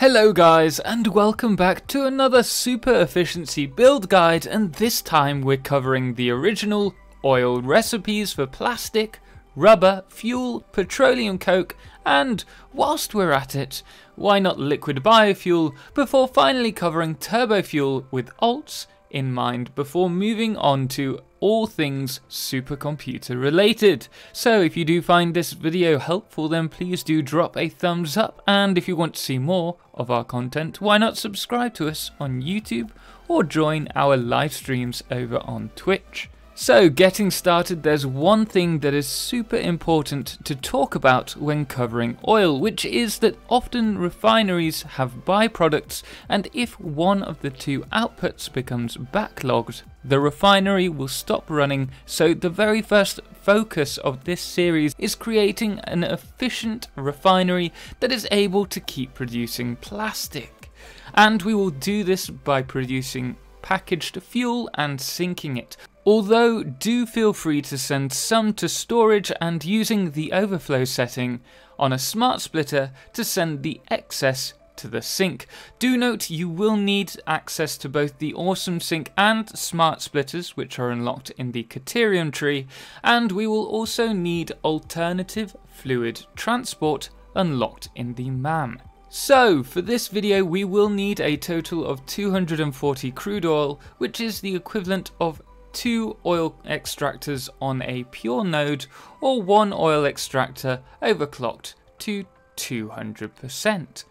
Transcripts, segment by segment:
Hello guys, and welcome back to another super efficiency build guide, and this time we're covering the original oil recipes for plastic, rubber, fuel, petroleum coke, and whilst we're at it, why not liquid biofuel, before finally covering turbo fuel with alts in mind before moving on to all things supercomputer related. So if you do find this video helpful, then please do drop a thumbs up, and if you want to see more of our content, why not subscribe to us on YouTube or join our live streams over on Twitch. So getting started, there's one thing that is super important to talk about when covering oil, which is that often refineries have byproducts, and if one of the two outputs becomes backlogged, the refinery will stop running. So the very first focus of this series is creating an efficient refinery that is able to keep producing plastic. And we will do this by producing packaged fuel and sinking it. Although do feel free to send some to storage and using the overflow setting on a smart splitter to send the excess to the sink. Do note you will need access to both the awesome sink and smart splitters, which are unlocked in the Criterion tree, and we will also need alternative fluid transport unlocked in the MAM. So for this video we will need a total of 240 crude oil, which is the equivalent of 2 oil extractors on a pure node, or 1 oil extractor overclocked to 200%.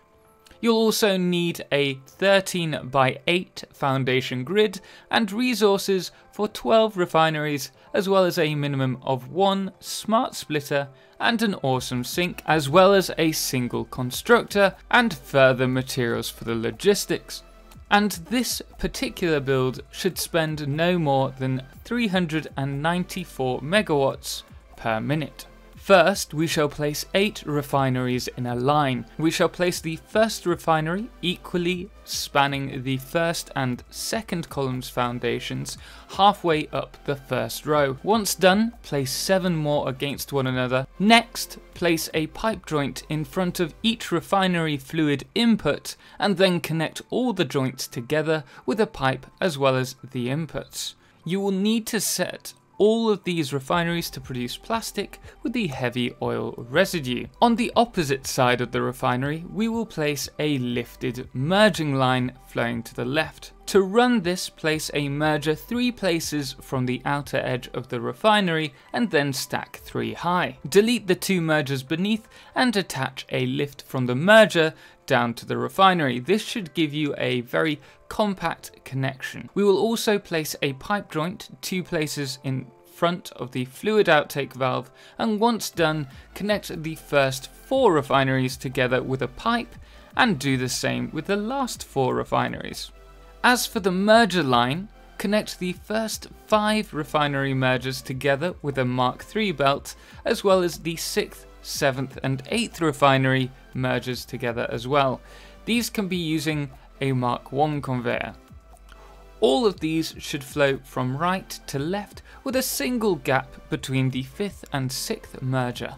You'll also need a 13x8 foundation grid and resources for 12 refineries, as well as a minimum of 1 smart splitter and an awesome sink, as well as a single constructor and further materials for the logistics. And this particular build should spend no more than 394 megawatts per minute. First, we shall place 8 refineries in a line. We shall place the first refinery equally spanning the first and second column's foundations halfway up the first row. Once done, place 7 more against one another. Next, place a pipe joint in front of each refinery fluid input, and then connect all the joints together with a pipe as well as the inputs. You will need to set all of these refineries to produce plastic with the heavy oil residue. On the opposite side of the refinery, we will place a lifted merging line flowing to the left. To run this, place a merger 3 places from the outer edge of the refinery and then stack 3 high. Delete the 2 mergers beneath and attach a lift from the merger down to the refinery. This should give you a very compact connection. We will also place a pipe joint 2 places in front of the fluid outtake valve, and once done, connect the first 4 refineries together with a pipe and do the same with the last 4 refineries. As for the merger line, connect the first 5 refinery mergers together with a Mark III belt, as well as the 6th, 7th and 8th refinery mergers together as well. These can be using a Mark I conveyor. All of these should flow from right to left with a single gap between the 5th and 6th merger.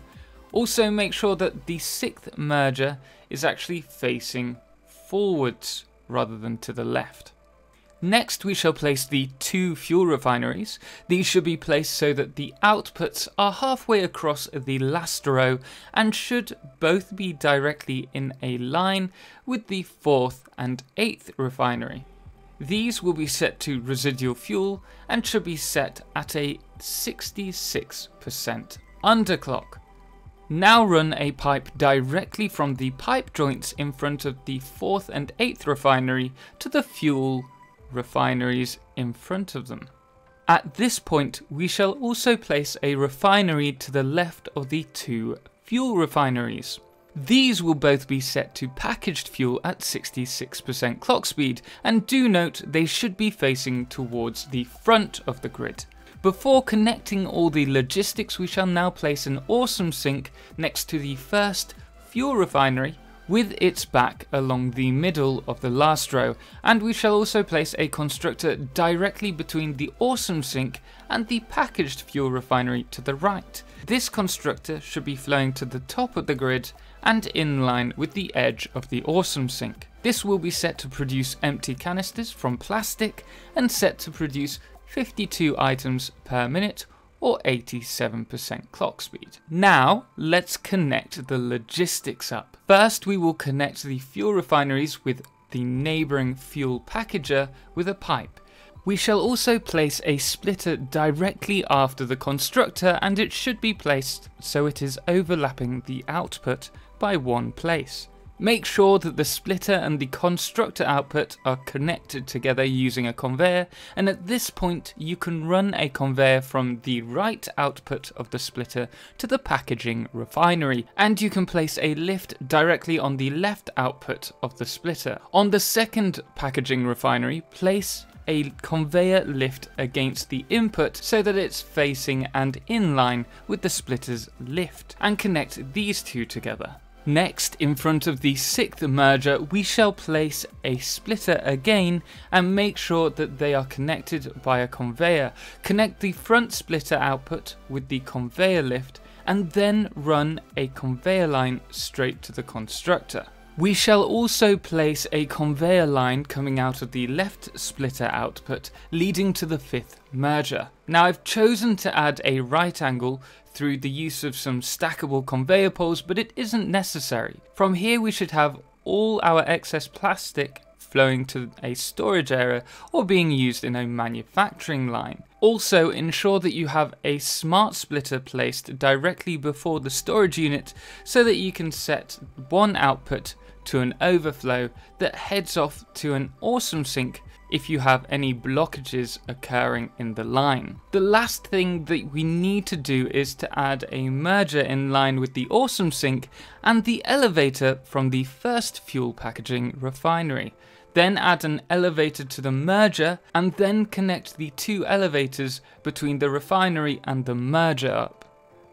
Also make sure that the 6th merger is actually facing forwards rather than to the left. Next, we shall place the 2 fuel refineries. These should be placed so that the outputs are halfway across the last row and should both be directly in a line with the 4th and 8th refinery. These will be set to residual fuel and should be set at a 66% underclock. Now run a pipe directly from the pipe joints in front of the 4th and 8th refinery to the fuel refineries in front of them. At this point, we shall also place a refinery to the left of the 2 fuel refineries. These will both be set to packaged fuel at 66% clock speed, and do note they should be facing towards the front of the grid. Before connecting all the logistics, we shall now place an awesome sink next to the first fuel refinery with its back along the middle of the last row, and we shall also place a constructor directly between the awesome sink and the packaged fuel refinery to the right. This constructor should be flowing to the top of the grid and in line with the edge of the awesome sink. This will be set to produce empty canisters from plastic and set to produce 52 items per minute or 87% clock speed. Now let's connect the logistics up. First we will connect the fuel refineries with the neighbouring fuel packager with a pipe. We shall also place a splitter directly after the constructor, and it should be placed so it is overlapping the output by one place. Make sure that the splitter and the constructor output are connected together using a conveyor, and at this point you can run a conveyor from the right output of the splitter to the packaging refinery, and you can place a lift directly on the left output of the splitter. On the second packaging refinery, place a conveyor lift against the input so that it's facing and in line with the splitter's lift, and connect these two together. Next, in front of the sixth merger, we shall place a splitter again and make sure that they are connected by a conveyor. Connect the front splitter output with the conveyor lift and then run a conveyor line straight to the constructor. We shall also place a conveyor line coming out of the left splitter output leading to the fifth merger. Now I've chosen to add a right angle through the use of some stackable conveyor poles, but it isn't necessary. From here we should have all our excess plastic flowing to a storage area or being used in a manufacturing line. Also ensure that you have a smart splitter placed directly before the storage unit so that you can set one output to an overflow that heads off to an awesome sink if you have any blockages occurring in the line. The last thing that we need to do is to add a merger in line with the awesome sink and the elevator from the first fuel packaging refinery. Then add an elevator to the merger and then connect the two elevators between the refinery and the merger up.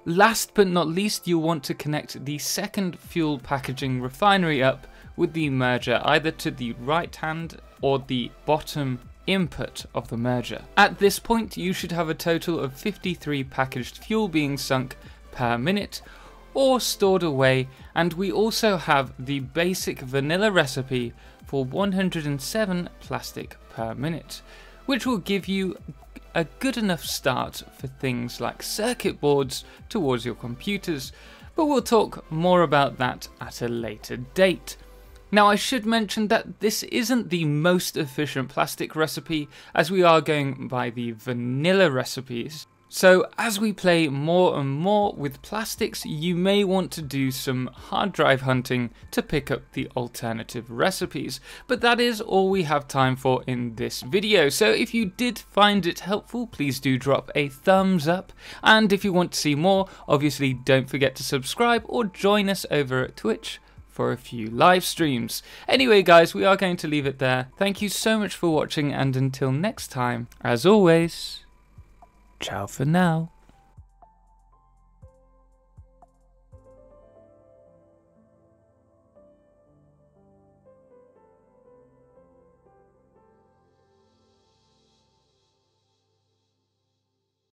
Last but not least, you'll want to connect the second fuel packaging refinery up with the merger either to the right hand or the bottom input of the merger. At this point you should have a total of 53 packaged fuel being sunk per minute or stored away, and we also have the basic vanilla recipe for 107 plastic per minute, which will give you a good enough start for things like circuit boards towards your computers, but we'll talk more about that at a later date. Now I should mention that this isn't the most efficient plastic recipe, as we are going by the vanilla recipes. So as we play more and more with plastics, you may want to do some hard drive hunting to pick up the alternative recipes, but that is all we have time for in this video. So if you did find it helpful, please do drop a thumbs up, and if you want to see more, obviously don't forget to subscribe or join us over at Twitch for a few live streams. Anyway guys, we are going to leave it there. Thank you so much for watching, and until next time, as always, ciao for now.